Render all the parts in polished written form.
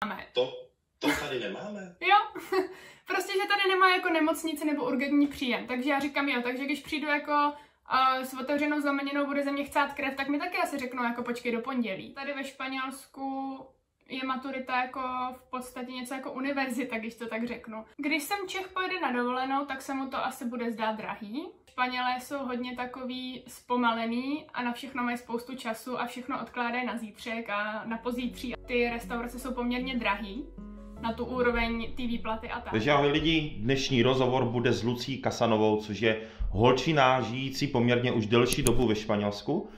máme. To tady nemáme? Jo, prostě, že tady nemá jako nemocnici nebo urgentní příjem, takže já říkám jo, takže když přijdu jako s otevřenou zlomeninou, bude ze mě chcát krev, tak mi taky asi řeknou jako počkej do pondělí. Tady ve Španělsku je maturita jako v podstatě něco jako univerzita, když to tak řeknu. Když sem Čech pojede na dovolenou, tak se mu to asi bude zdát drahý. Španělé jsou hodně takový zpomalený a na všechno mají spoustu času a všechno odkládají na zítřek a na pozítří. Ty restaurace jsou poměrně drahý na tu úroveň té výplaty a tak. Takže ahoj lidi, dnešní rozhovor bude s Lucí Casanovou, což je holčina žijící poměrně už delší dobu ve Španělsku.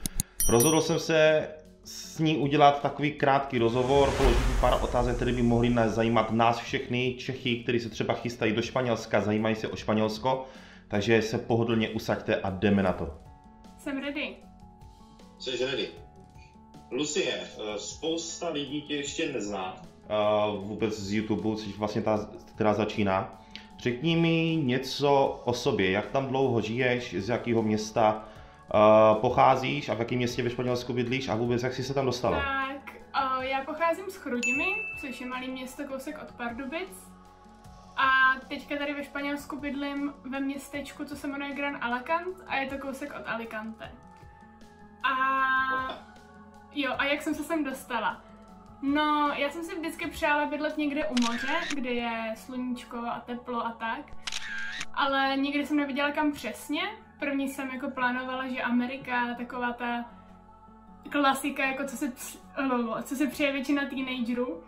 Rozhodl jsem se s ní udělat takový krátký rozhovor, položit pár otázek, které by mohly zajímat nás všechny Čechy, kteří se třeba chystají do Španělska, zajímají se o Španělsko, takže se pohodlně usaďte a jdeme na to. Jsem ready. Jsi ready. Lucie, spousta lidí tě ještě nezná. Vůbec z YouTube, což vlastně která začíná. Řekni mi něco o sobě, jak tam dlouho žiješ, z jakého města pocházíš a v jakém městě ve Španělsku bydlíš a vůbec jak jsi se tam dostala? Tak, já pocházím z Chrudimi, což je malé město kousek od Pardubic. A teďka tady ve Španělsku bydlím ve městečku, co se jmenuje Gran Alacant a je to kousek od Alicante. A jak jsem se sem dostala? No, já jsem si vždycky přála bydlet někde u moře, kde je sluníčko a teplo a tak. Ale nikdy jsem neviděla kam přesně. První jsem jako plánovala, že Amerika, taková ta klasika, jako co se přeje většina teenagerů.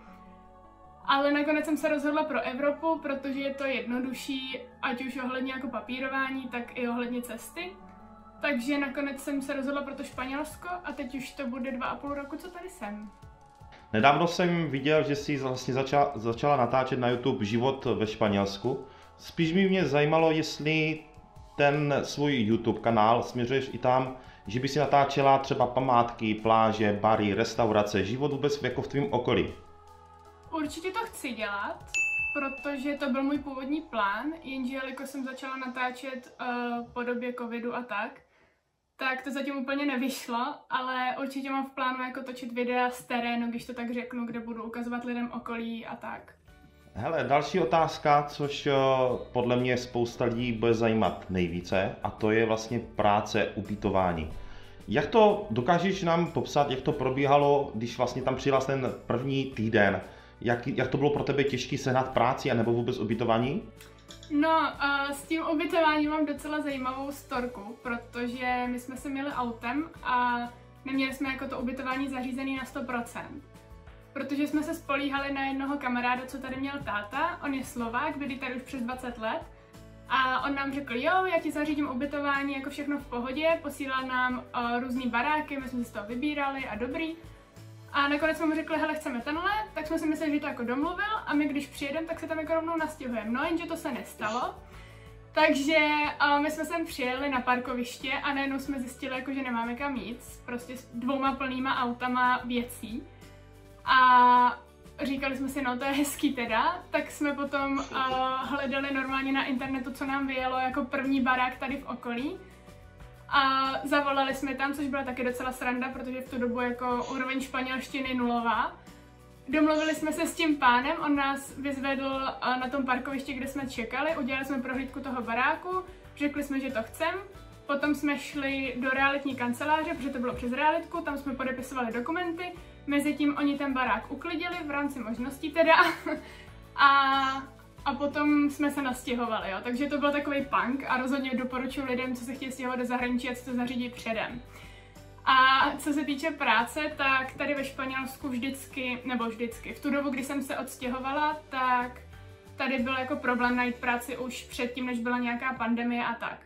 Ale nakonec jsem se rozhodla pro Evropu, protože je to jednodušší, ať už ohledně jako papírování, tak i ohledně cesty. Takže nakonec jsem se rozhodla pro to Španělsko a teď už to bude 2,5 roku, co tady jsem. Nedávno jsem viděl, že jsi vlastně začala natáčet na YouTube život ve Španělsku. Spíš by mě zajímalo, jestli ten svůj YouTube kanál směřuješ i tam, že by si natáčela třeba památky, pláže, bary, restaurace, život vůbec jako v tvém okolí. Určitě to chci dělat, protože to byl můj původní plán, jenže jelikož jsem začala natáčet po době covidu a tak to zatím úplně nevyšlo, ale určitě mám v plánu jako točit videa z terénu, když to tak řeknu, kde budu ukazovat lidem okolí a tak. Hele, další otázka, což podle mě spousta lidí bude zajímat nejvíce, a to je vlastně práce, ubytování. Jak to dokážeš nám popsat, jak to probíhalo, když vlastně tam přijela ten první týden? Jak to bylo pro tebe těžké sehnat práci anebo vůbec ubytování? No, s tím ubytováním mám docela zajímavou storku, protože my jsme se měli autem a neměli jsme jako to ubytování zařízený na 100%. Protože jsme se spolíhali na jednoho kamaráda, co tady měl táta, on je Slovák, bydlí tady už přes 20 let. A on nám řekl, jo, já ti zařídím ubytování, jako všechno v pohodě, posílal nám různý baráky, my jsme si z toho vybírali a dobrý. A nakonec jsme mu řekli, hele, chceme tenhle, tak jsme si mysleli, že to jako domluvil a my když přijedeme, tak se tam jako rovnou nastěhujeme. No jenže to se nestalo, takže my jsme sem přijeli na parkoviště a najednou jsme zjistili, jako, že nemáme kam jít, prostě s 2 plnýma autama věcí. A říkali jsme si, no to je hezký teda, tak jsme potom hledali normálně na internetu, co nám vyjelo jako první barák tady v okolí. A zavolali jsme tam, což byla taky docela sranda, protože v tu dobu jako úroveň španělštiny nulová. Domluvili jsme se s tím pánem, on nás vyzvedl na tom parkovišti, kde jsme čekali, udělali jsme prohlídku toho baráku, řekli jsme, že to chcem. Potom jsme šli do realitní kanceláře, protože to bylo přes realitku, tam jsme podepisovali dokumenty. Mezitím oni ten barák uklidili v rámci možností teda. A potom jsme se nastěhovali, jo. Takže to byl takový punk a rozhodně doporučuji lidem, co se chtějí stěhovat do zahraničí, ať si to zařídí předem. A co se týče práce, tak tady ve Španělsku vždycky, v tu dobu, kdy jsem se odstěhovala, tak tady byl jako problém najít práci už předtím, než byla nějaká pandemie a tak.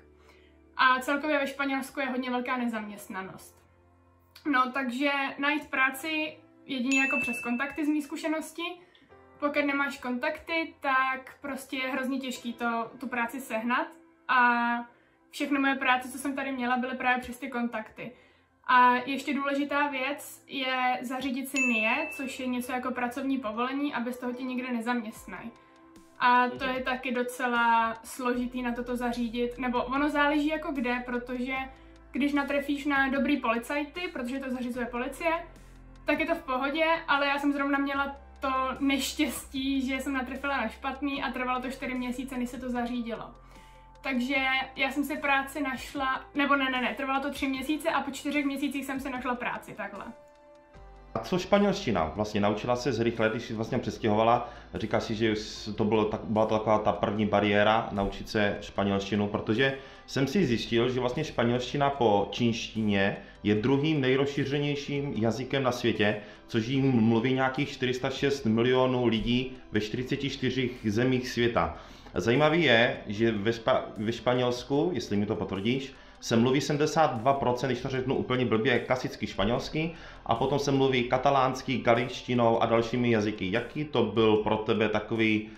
A celkově ve Španělsku je hodně velká nezaměstnanost. No, takže najít práci jedině jako přes kontakty z mý zkušenosti. Pokud nemáš kontakty, tak prostě je hrozně těžký tu práci sehnat a všechny moje práce, co jsem tady měla, byly právě přes ty kontakty. A ještě důležitá věc je zařídit si NIE, což je něco jako pracovní povolení, aby z toho tě nikde nezaměstnají. A to je taky docela složitý na toto zařídit, nebo ono záleží jako kde, protože když natrefíš na dobrý policajty, protože to zařizuje policie, tak je to v pohodě, ale já jsem zrovna měla to neštěstí, že jsem natrefila na špatný a trvalo to 4 měsíce, než se to zařídilo. Takže já jsem si práci našla, nebo ne, trvalo to 3 měsíce a po 4 měsících jsem si našla práci, takhle. A co španělština? Vlastně naučila se rychle, když jsi vlastně přestěhovala. Říkáš si, že to byla to taková ta první bariéra naučit se španělštinu, protože jsem si zjistil, že vlastně španělština po čínštině je druhým nejrozšířenějším jazykem na světě, což jim mluví nějakých 406 milionů lidí ve 44 zemích světa. Zajímavé je, že ve Španělsku, jestli mi to potvrdíš, se mluví 72%, když to řeknu úplně blbě, klasicky španělsky, a potom se mluví katalánsky, galšttinou a dalšími jazyky. Jaký to byl pro tebe takový,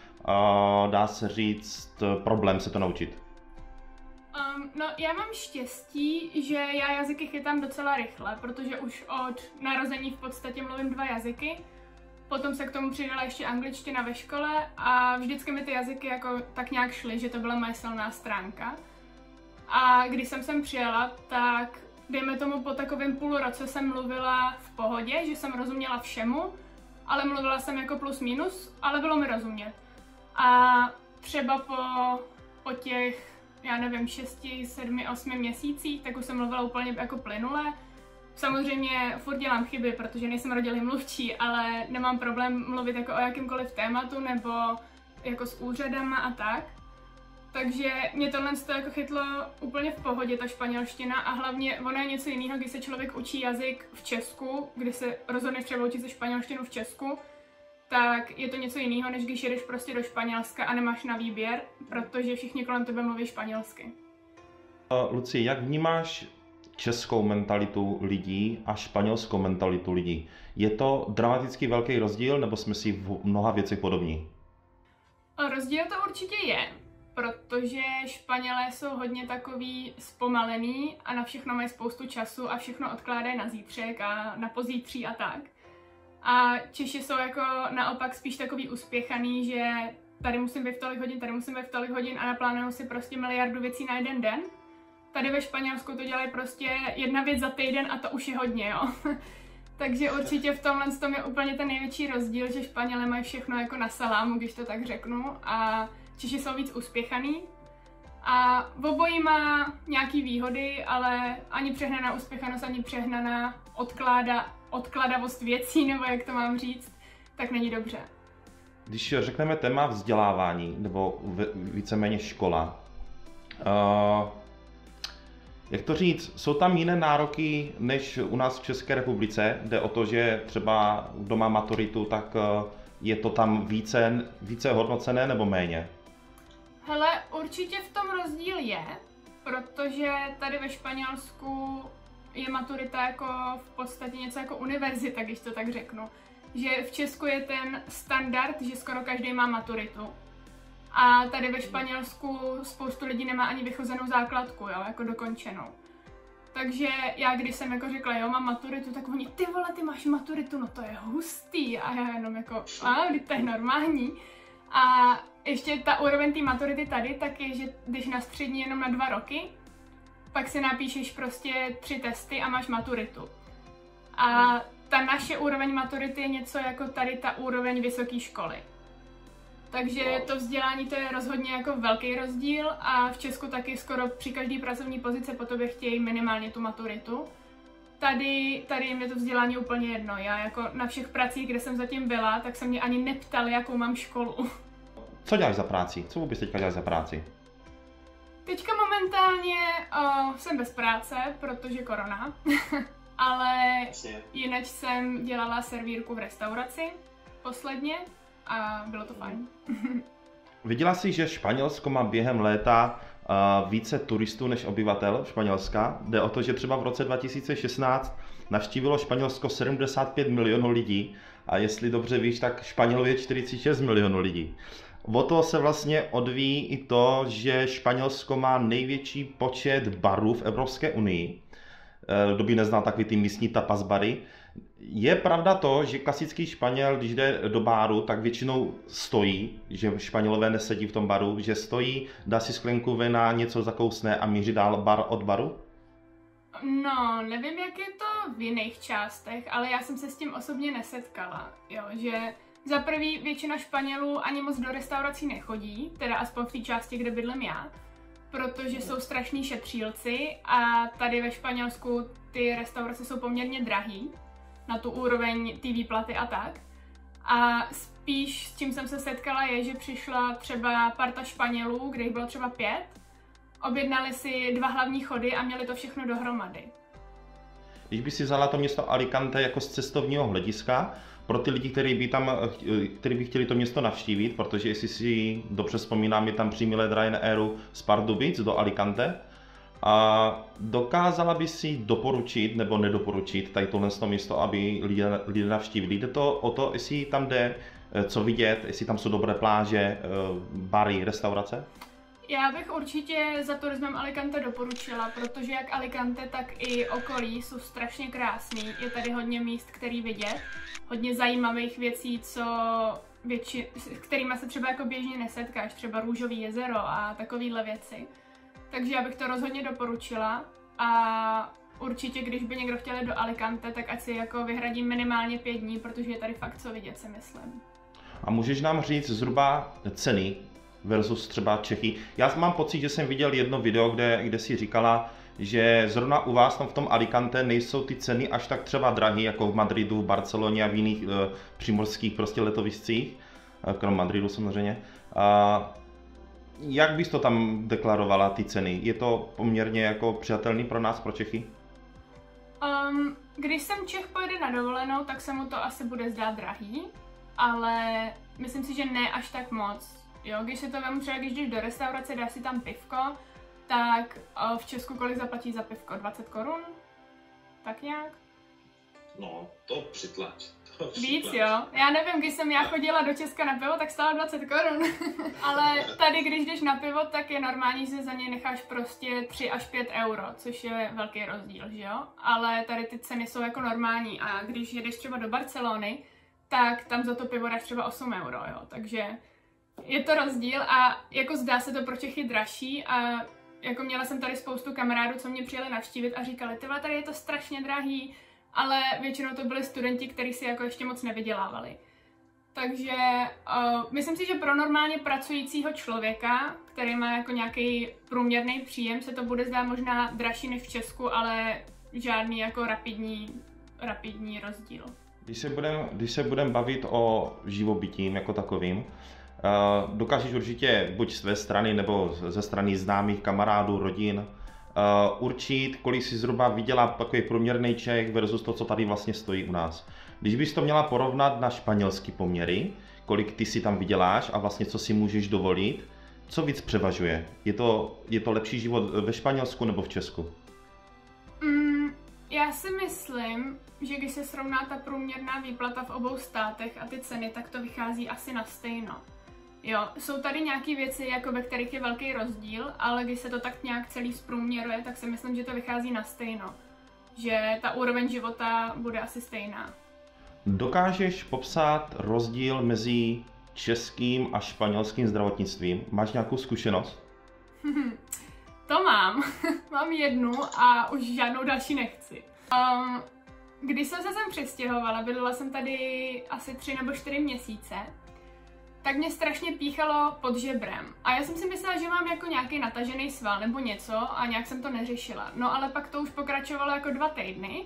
dá se říct, problém se to naučit? No, já mám štěstí, že já jazyky chytám docela rychle, protože už od narození v podstatě mluvím 2 jazyky. Potom se k tomu přidala ještě angličtina ve škole a vždycky mi ty jazyky jako tak nějak šly, že to byla moje silná stránka. A když jsem sem přijela, tak dejme tomu po takovém půl roce jsem mluvila v pohodě, že jsem rozuměla všemu, ale mluvila jsem jako plus minus, ale bylo mi rozumět. A třeba po těch, já nevím, 6, 7, 8 měsících, tak už jsem mluvila úplně jako plynule. Samozřejmě furt dělám chyby, protože nejsem rodilý mluvčí, ale nemám problém mluvit jako o jakýmkoliv tématu nebo jako s úřadama a tak. Takže mě tohle jako chytlo úplně v pohodě, ta španělština, a hlavně ono je něco jiného, když se člověk učí jazyk v Česku, když se rozhodneš třeba učit se španělštinu v Česku, tak je to něco jiného, než když jedeš prostě do Španělska a nemáš na výběr, protože všichni kolem tebe mluví španělsky. Lucie, jak vnímáš českou mentalitu lidí a španělskou mentalitu lidí? Je to dramaticky velký rozdíl, nebo jsme si v mnoha věcech podobní? Rozdíl to určitě je, protože Španělé jsou hodně takový zpomalený a na všechno mají spoustu času a všechno odkládají na zítřek a na pozítří a tak. A Češi jsou jako naopak spíš takový uspěchaný, že tady musím být v tolik hodin, tady musím být v tolik hodin a naplánují si prostě miliardu věcí na jeden den. Tady ve Španělsku to dělají prostě 1 věc za týden a to už je hodně, jo. Takže určitě v tomhle tom je úplně ten největší rozdíl, že Španělé mají všechno jako na salámu, když to tak řeknu, a Češi jsou víc uspěchaný. A obojí má nějaký výhody, ale ani přehnaná uspěchanost, ani přehnaná odkladavost věcí, nebo jak to mám říct, tak není dobře. Když řekneme téma vzdělávání, nebo víceméně škola, jak to říct, jsou tam jiné nároky než u nás v České republice? Jde o to, že třeba kdo má maturitu, tak je to tam více hodnocené nebo méně? Hele, určitě v tom rozdíl je, protože tady ve Španělsku je maturita jako v podstatě něco jako univerzita, když to tak řeknu. Že v Česku je ten standard, že skoro každý má maturitu. A tady ve Španělsku spoustu lidí nemá ani vychozenou základku, jo, jako dokončenou. Takže já, když jsem jako řekla, jo, mám maturitu, tak oni, ty vole, ty máš maturitu, no to je hustý. A já jenom jako, to je normální. A ještě ta úroveň té maturity tady, tak je, že když na střední jenom na 2 roky, pak si napíšeš prostě 3 testy a máš maturitu. A ta naše úroveň maturity je něco jako tady ta úroveň vysoké školy. Takže to vzdělání to je rozhodně jako velký rozdíl a v Česku taky skoro při každé pracovní pozici po tobě chtějí minimálně tu maturitu. Tady jim je to vzdělání úplně jedno. Já jako na všech pracích, kde jsem zatím byla, tak se mě ani neptali, jakou mám školu. Co děláš za práci? Co vůbec teďka děláš za práci? Teďka momentálně jsem bez práce, protože korona. Ale jinak jsem dělala servírku v restauraci posledně a bylo to fajn. Viděla jsi, že Španělsko má během léta více turistů než obyvatel Španělska? Jde o to, že třeba v roce 2016 navštívilo Španělsko 75 milionů lidí a jestli dobře víš, tak Španělů je 46 milionů lidí. O to se vlastně odvíjí i to, že Španělsko má největší počet barů v Evropské unii. Kdo by neznal takový ty místní tapas bary. Je pravda to, že klasický Španěl, když jde do baru, tak většinou stojí, že Španělové nesedí v tom baru, že stojí, dá si sklenku vína, něco zakousne a míří dál bar od baru? No, nevím, jak je to v jiných částech, ale já jsem se s tím osobně nesetkala, jo, že Za prvý většina Španělů ani moc do restaurací nechodí, teda aspoň v té části, kde bydlím já, protože jsou strašní šetřílci a tady ve Španělsku ty restaurace jsou poměrně drahý na tu úroveň té výplaty a tak. A spíš s čím jsem se setkala je, že přišla třeba parta Španělů, kde jich bylo třeba 5, objednali si 2 hlavní chody a měli to všechno dohromady. Když by si vzala to město Alicante jako z cestovního hlediska, pro ty lidi, kteří by chtěli to město navštívit, protože jestli si dobře vzpomínám, je tam přímý let Ryanairu z Pardubic do Alicante, a dokázala by si doporučit nebo nedoporučit tady tohle město, aby lidé navštívili? Jde to o to, jestli tam jde co vidět, jestli tam jsou dobré pláže, bary, restaurace? Já bych určitě za turismem Alicante doporučila, protože jak Alicante, tak i okolí jsou strašně krásný. Je tady hodně míst, který vidět, hodně zajímavých věcí, s kterými se třeba jako běžně nesetkáš, třeba Růžový jezero a takovéhle věci. Takže já bych to rozhodně doporučila a určitě, když by někdo chtěl jít do Alicante, tak ať si jako vyhradí minimálně 5 dní, protože je tady fakt co vidět, si myslím. A můžeš nám říct zhruba ceny versus třeba Čechy? Já mám pocit, že jsem viděl jedno video, kde si říkala, že zrovna u vás tam v tom Alicante nejsou ty ceny až tak třeba drahé, jako v Madridu, v Barceloně a v jiných přímořských prostě letoviscích, krom Madridu samozřejmě. Jak bys to tam deklarovala, ty ceny? Je to poměrně jako přijatelný pro nás, pro Čechy? Když sem Čech pojede na dovolenou, tak se mu to asi bude zdát drahý, ale myslím si, že ne až tak moc. Jo, když se to vemu třeba, když jdeš do restaurace, dáš si tam pivko, tak v Česku kolik zaplatí za pivko? 20 korun? Tak nějak? No, to přitlač. Víc, jo. Já nevím, když jsem já chodila do Česka na pivo, tak stálo 20 korun. Ale tady, když jdeš na pivo, tak je normální, že za ně necháš prostě 3 až 5 euro, což je velký rozdíl, že jo? Ale tady ty ceny jsou jako normální a když jedeš třeba do Barcelony, tak tam za to pivo dáš třeba 8 euro, jo. Takže je to rozdíl a jako zdá se to pro Čechy dražší a jako měla jsem tady spoustu kamarádů, co mě přijeli navštívit a říkali, tyhle, tady je to strašně drahý, ale většinou to byli studenti, kteří si jako ještě moc nevydělávali. Takže myslím si, že pro normálně pracujícího člověka, který má jako nějaký průměrný příjem, se to bude zdát možná dražší než v Česku, ale žádný jako rapidní rozdíl. Když se budeme bavit o živobytí jako takovým, dokážeš určitě buď z své strany nebo ze strany známých kamarádů, rodin určit, kolik si zhruba vydělá takový průměrný Čech versus to, co tady vlastně stojí u nás. Když bys to měla porovnat na španělský poměry, kolik ty si tam vyděláš a vlastně co si můžeš dovolit, co víc převažuje? Je to lepší život ve Španělsku nebo v Česku? Já si myslím, že když se srovná ta průměrná výplata v obou státech a ty ceny, tak to vychází asi na stejno. Jo, jsou tady nějaké věci, jako ve kterých je velký rozdíl, ale když se to tak nějak celý zprůměruje, tak si myslím, že to vychází na stejno. Že ta úroveň života bude asi stejná. Dokážeš popsat rozdíl mezi českým a španělským zdravotnictvím? Máš nějakou zkušenost? To mám. Mám jednu a už žádnou další nechci. Když jsem se sem přestěhovala, bydlela jsem tady asi 3 nebo 4 měsíce, tak mě strašně píchalo pod žebrem. A já jsem si myslela, že mám jako nějaký natažený sval nebo něco a nějak jsem to neřešila. No ale pak to už pokračovalo jako 2 týdny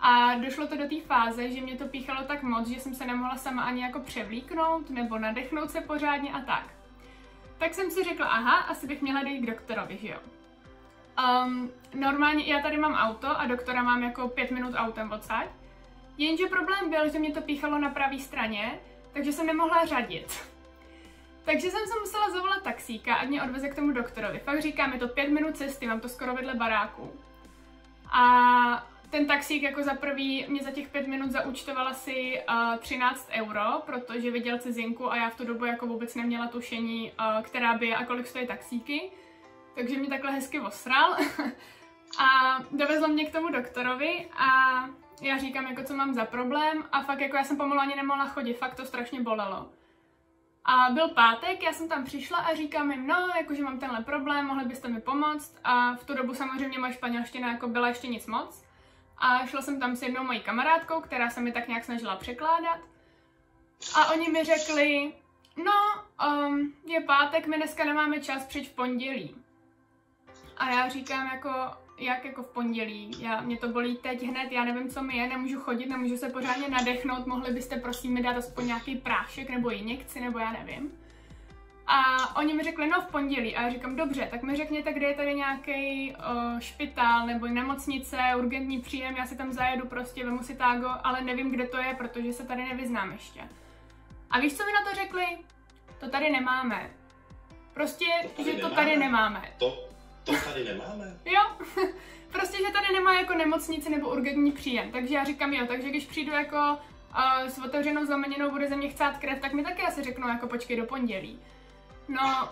a došlo to do té fáze, že mě to píchalo tak moc, že jsem se nemohla sama ani jako převlíknout nebo nadechnout se pořádně a tak. Tak jsem si řekla, aha, asi bych měla jít k doktorovi, že jo. Normálně já tady mám auto a doktora mám jako 5 minut autem odsaď. Jenže problém byl, že mě to píchalo na pravé straně, takže jsem nemohla řadit. Takže jsem se musela zavolat taxíka, ať mě odveze k tomu doktorovi. Fakt říkám, je to 5 minut cesty, mám to skoro vedle baráku. A ten taxík jako za prvý mě za těch 5 minut zaúčtoval asi 13 euro, protože viděl cizinku a já v tu dobu jako vůbec neměla tušení, která by je a kolik stojí taxíky. Takže mě takhle hezky osral. A dovezl mě k tomu doktorovi a já říkám, jako co mám za problém a fakt jako já jsem pomalu ani nemohla chodit, fakt to strašně bolelo. A byl pátek, já jsem tam přišla a říkám jim, no, jakože mám tenhle problém, mohli byste mi pomoct. A v tu dobu samozřejmě moje španělština jako byla ještě nic moc. A šla jsem tam s jednou mojí kamarádkou, která se mi tak nějak snažila překládat. A oni mi řekli, no, je pátek, my dneska nemáme čas, přijď v pondělí. A já říkám jak jako v pondělí, mě to bolí teď hned, já nevím, co mi je, nemůžu chodit, nemůžu se pořádně nadechnout, mohli byste prosím mi dát aspoň nějaký prášek nebo injekci, nebo já nevím. A oni mi řekli, no v pondělí. A já říkám, dobře, tak mi řekněte, kde je tady nějaký špitál nebo nemocnice, urgentní příjem, já si tam zajedu prostě, vemu si tágo, ale nevím, kde to je, protože se tady nevyznám ještě. A víš, co mi na to řekli? To tady nemáme. Prostě, že to tady nemáme. To tady nemáme? Jo, prostě, že tady nemá jako nemocnici nebo urgentní příjem. Takže já říkám, jo, takže když přijdu jako s otevřenou zlomeněnou, bude ze mě chcát krev, tak mi taky asi řeknou jako počkej do pondělí. No,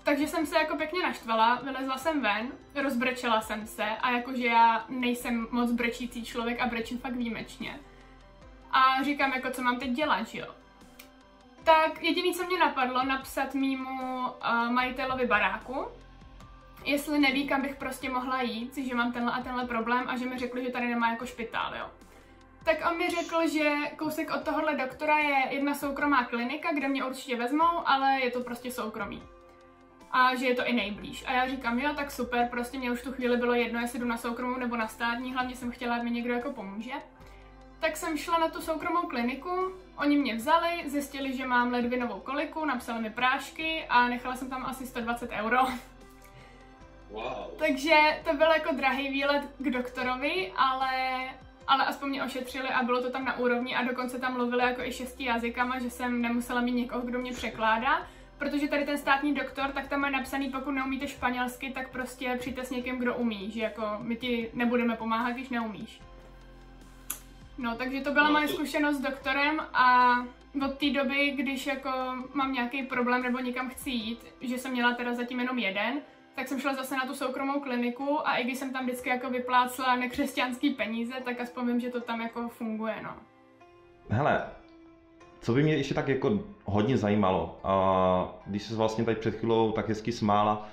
takže jsem se jako pěkně naštvala, vylezla jsem ven, rozbrečela jsem se a jakože já nejsem moc brečící člověk a brečím fakt výjimečně. A říkám jako, co mám teď dělat, jo. Tak jediné, co mě napadlo, napsat mýmu majitelovi baráku, jestli neví, kam bych prostě mohla jít, že mám tenhle a tenhle problém a že mi řekli, že tady nemá jako špitál, jo. Tak on mi řekl, že kousek od tohohle doktora je jedna soukromá klinika, kde mě určitě vezmou, ale je to prostě soukromý. A že je to i nejblíž. A já říkám, jo, tak super, prostě mě už tu chvíli bylo jedno, jestli jdu na soukromou nebo na státní, hlavně jsem chtěla, ať mi někdo jako pomůže. Tak jsem šla na tu soukromou kliniku, oni mě vzali, zjistili, že mám ledvinovou koliku, napsali mi prášky a nechala jsem tam asi 120 €. Wow. Takže to byl jako drahý výlet k doktorovi, ale aspoň mě ošetřili a bylo to tam na úrovni a dokonce tam mluvili jako i 6 jazykama, že jsem nemusela mít někoho, kdo mě překládá, protože tady ten státní doktor, tak tam je napsaný, pokud neumíte španělsky, tak prostě přijďte s někým, kdo umí, že jako my ti nebudeme pomáhat, když neumíš. No, takže to byla moje zkušenost s doktorem a od té doby, když jako mám nějaký problém nebo někam chci jít, že jsem měla teda zatím jenom jeden, tak jsem šla zase na tu soukromou kliniku a i když jsem tam vždycky jako vyplácela nekřesťanský peníze, tak aspoň vím, že to tam jako funguje, no. Hele, co by mě ještě tak jako hodně zajímalo, když jsi vlastně tady před chvílou tak hezky smála,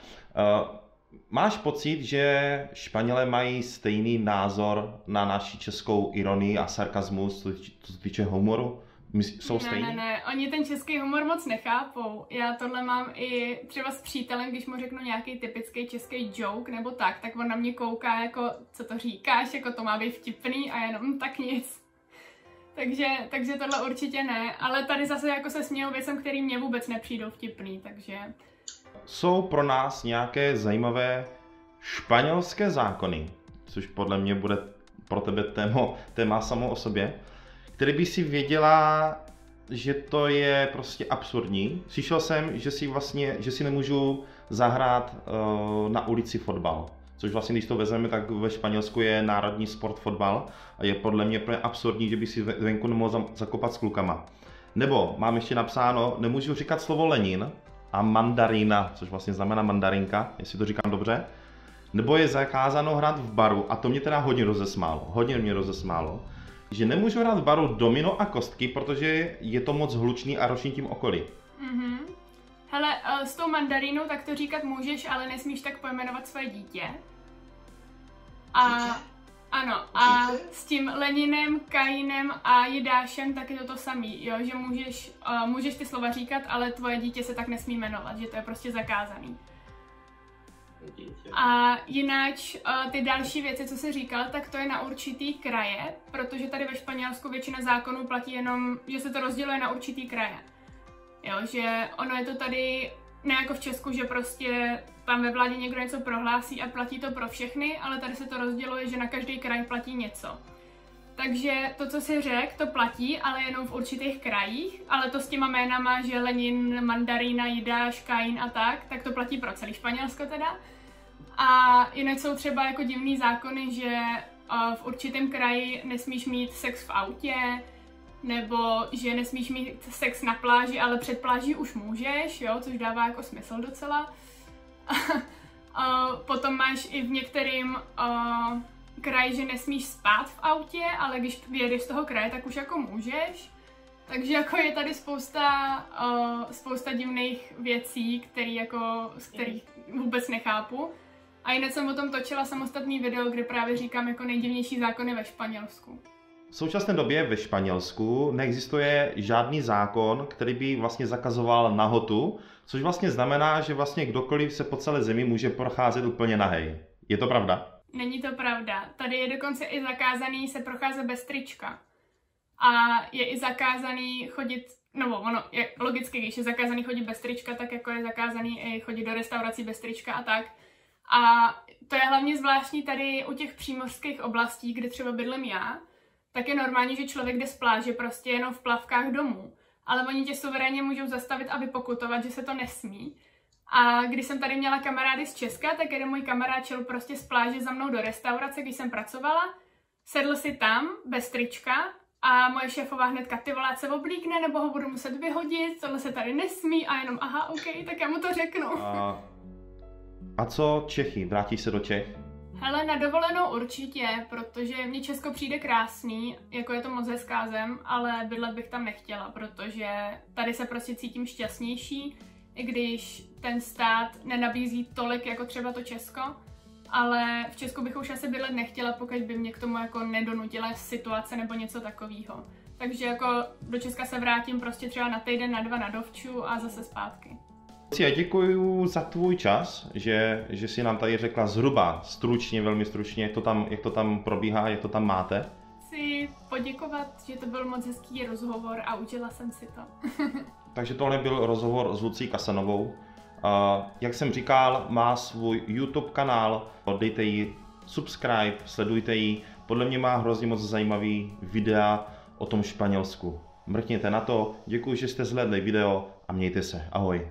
máš pocit, že Španělé mají stejný názor na naši českou ironii a sarkazmus, co se týče humoru? Jsou stejný? Ne, oni ten český humor moc nechápou. Já tohle mám i třeba s přítelem, když mu řeknu nějaký typický český joke nebo tak on na mě kouká jako, co to říkáš, jako to má být vtipný a jenom tak nic. Takže tohle určitě ne, ale tady zase jako se smějou věcem, který mě vůbec nepřijdou vtipný, takže... Jsou pro nás nějaké zajímavé španělské zákony, což podle mě bude pro tebe téma samo o sobě, který by si věděla, že to je prostě absurdní. Slyšel jsem, že si nemůžu zahrát na ulici fotbal. Což vlastně, když to vezmeme, tak ve Španělsku je národní sport fotbal a je podle mě absurdní, že by si venku nemohl zakopat s klukama. Nebo mám ještě napsáno, nemůžu říkat slovo Lenin a mandarína, což vlastně znamená mandarinka, jestli to říkám dobře. Nebo je zakázáno hrát v baru a to mě teda hodně mě rozesmálo. Že nemůžu hrát v baru domino a kostky, protože je to moc hlučný a roční tím okolí. Mhm. Hele, s tou mandarínou tak to říkat můžeš, ale nesmíš tak pojmenovat své dítě. Ano, a s tím Leninem, Kainem a Jidášem tak je to samý, jo, že můžeš ty slova říkat, ale tvoje dítě se tak nesmí jmenovat, že to je prostě zakázaný. A jinak ty další věci, co jsi říkal, tak to je na určitý kraje, protože tady ve Španělsku většina zákonů platí jenom, že se to rozděluje na určitý kraje. Jo, že ono je to tady ne jako v Česku, že prostě tam ve vládě někdo něco prohlásí a platí to pro všechny, ale tady se to rozděluje, že na každý kraj platí něco. Takže to, co jsi řekl, to platí, ale jenom v určitých krajích, ale to s těma jménama, že Lenin, Mandarína, Jidáš, Kain a tak to platí pro celý Španělsko teda. A jinak jsou třeba jako divný zákony, že v určitém kraji nesmíš mít sex v autě, nebo že nesmíš mít sex na pláži, ale před pláží už můžeš, jo, což dává jako smysl docela. Potom máš i v některým kraji, že nesmíš spát v autě, ale když vyjedeš z toho kraje, tak už jako můžeš. Takže jako je tady spousta divných věcí, z kterých vůbec nechápu. A jinak jsem o tom točila samostatný video, kde právě říkám jako nejdivnější zákony ve Španělsku. V současné době ve Španělsku neexistuje žádný zákon, který by vlastně zakazoval nahotu, což vlastně znamená, že vlastně kdokoliv se po celé zemi může procházet úplně nahej. Je to pravda? Není to pravda. Tady je dokonce i zakázaný se procházet bez trička. A je i zakázaný chodit, no ono je logicky, když je zakázaný chodit bez trička, tak jako je zakázaný i chodit do restaurací bez trička a tak. A to je hlavně zvláštní tady u těch přímořských oblastí, kde třeba bydlím já, tak je normální, že člověk jde z pláže prostě jenom v plavkách domů. Ale oni tě suverénně můžou zastavit a vypokutovat, že se to nesmí. A když jsem tady měla kamarády z Česka, tak jeden můj kamarád šel prostě z pláže za mnou do restaurace, když jsem pracovala, sedl si tam bez trička a moje šéfová hnedka, ty vole, se oblíkne, nebo ho budu muset vyhodit, tohle se tady nesmí a jenom aha, ok, tak já mu to řeknu. A co Čechy? Vrátíš se do Čech? Hele, na dovolenou určitě, protože mně Česko přijde krásný, jako je to moc hezká zem, ale bydlet bych tam nechtěla, protože tady se prostě cítím šťastnější, i když ten stát nenabízí tolik jako třeba to Česko, ale v Česku bych už asi bydlet nechtěla, pokud by mě k tomu jako nedonutila situace nebo něco takového. Takže jako do Česka se vrátím prostě třeba na týden, na 2 na dovču a zase zpátky. Já děkuji za tvůj čas, že jsi nám tady řekla zhruba, stručně, velmi stručně, jak to tam probíhá, jak to tam máte. Chci poděkovat, že to byl moc hezký rozhovor a užila jsem si to. Takže tohle byl rozhovor s Lucí Kasanovou. Jak jsem říkal, má svůj YouTube kanál, dejte jí subscribe, sledujte ji. Podle mě má hrozně moc zajímavý videa o tom Španělsku. Mrkněte na to, děkuji, že jste zhlédli video a mějte se. Ahoj.